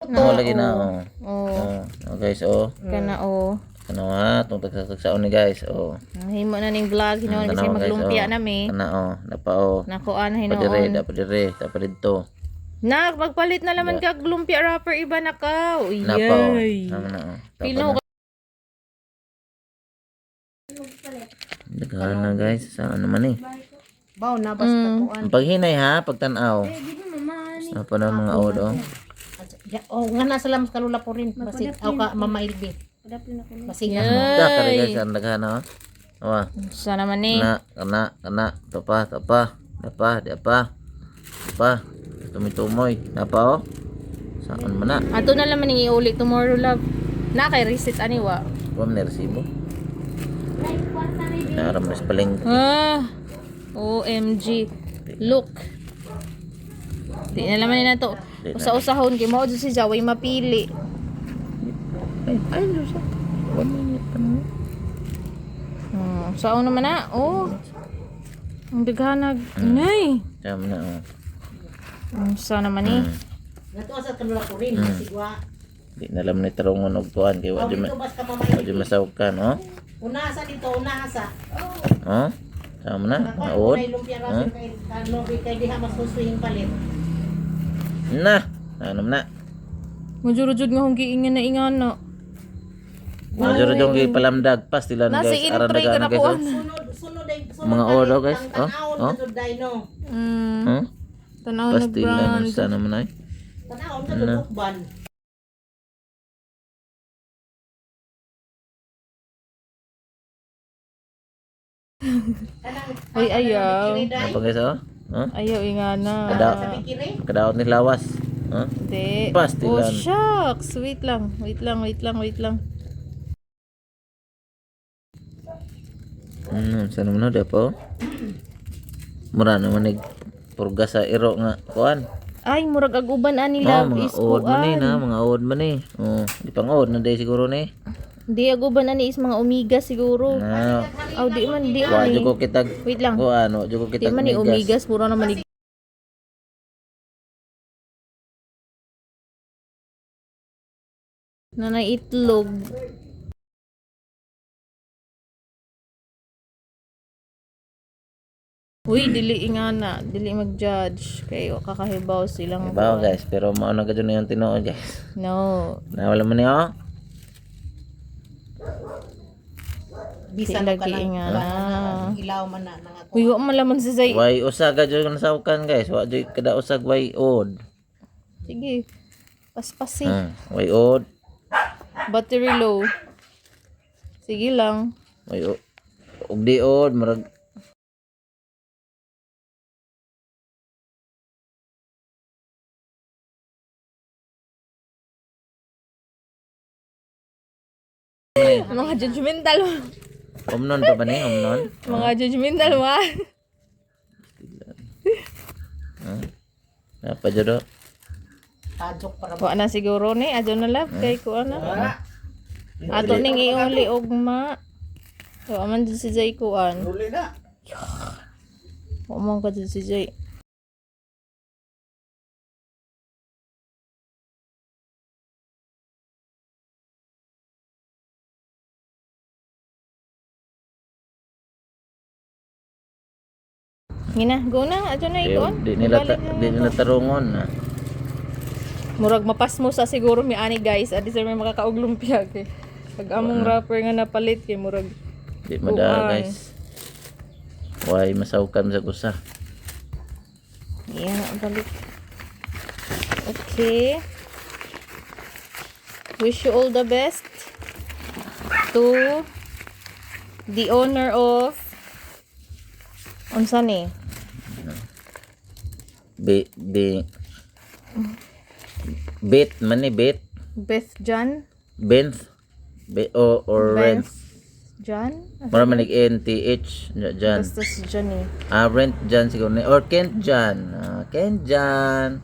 Mo lagi na guys Kana Ano ha, itong tagsaksaon ni guys, himo na ning vlog hinuon kasi maglumpia na mi. Kana napa Nakuan Padire, hinuon. dapat dito. Na magpalit na laman kag lumpia wrapper iba na ka. Napa Yay. Tama na Pino Naghahan na guys, sa ano man Baw na basta kuan. Paghinay ha, pagtanaw. di ba mama ni? Apa na mga awod Oh, nga na sila mas kalula po rin. Basig aw ka Mama Ilbi. Basig Da kare guys, ang naghahan na. Awa. Sa naman ni. Kana, topa, diapa. Tumitumoy, napa Saan man na? Ato na laman ning iuli tomorrow love. Na kay reset ani wa. Huwag na resibo. Naramas paling. OMG. Look. Di na laman na to. Usa-usahon kay mao si Jaway mapili. Ay, Lusa. 1 minute pa na. Saan naman na? Ang bighanag. Inay. Tama na Saan naman ni? Nato sa kalula po rin basig wa. Di na alam ni tarungon og tuan kay wa Dito basta Mama di Ilbi. masawkan, Unasa dito, unasa. Tama na, Ako naod. ay lumpia rasin kay ano kay diha mas susuing palit. Na, anam na. Mujurujud nga hong giingan na ingana. Medyo rin yung palamdag pas tila na Nasa guys. intray ka na guys. po. Sunod Mga odo, guys. Tanawon na dino. Tanaw Pas na tila brand. na sa naman ay. Tanawon na dukban. Uy, ayaw. Apa guys Ayaw ingana. Kadaot ni lawas. Hindi. Pas tila. Shucks. Wait lang. Sana mo na dapo. Mura naman nig purga sa iro nga kuan. Ay, murag aguban ani love Mga is ood man kuan. mga ood man di pang ood na day siguro ni. Di aguban ani is mga omega siguro. Na, Aw, di man. wa jud ko kitag Wait lang. kuan, wa jud ko Di kitag man ni omegas. Puro naman ni nanay itlog. Uy, dili ingana, dili mag-judge kay kakahibaw silang Bawa guys, pero mao na gadyo na yung tinuod guys. No. Nawala man niyo. Bisan Lagi ka lang ingana. ilaw man na nga. Uy, wa man laman si Zay. Way usag gadyo na saukan guys. Wa jud kada usag way od. Sige. Paspasi. Way od. Battery low. Sige lang. Way og di od murag Mga judgmental. omnon pa ba ni omnon? Mga judgmental wa. Apa jud Tajok para Wa na siguro ni adyo na love kay ko ana. Ato ning iuli ugma. So aman jud si Zay kuan. uli na. Wa man ka jud si Zay. Ngina, go na, adyo na ikuan. di nila tarungon. Murag mapas mo sa siguro mi ani guys, adi sa may makakaog lumpia kay. Pag among wrapper nga napalit kay murag Di mada guys. Way masawkan sa kusa. yan na balik. Okay. Wish you all the best to the owner of unsa ni? Bet man ni bet. Beth John? Benth. Or rent. Beth John? Mura man NTH Jan. Basta si John eh. Rent Jan siguro ni or Kent Jan. Kent Jan.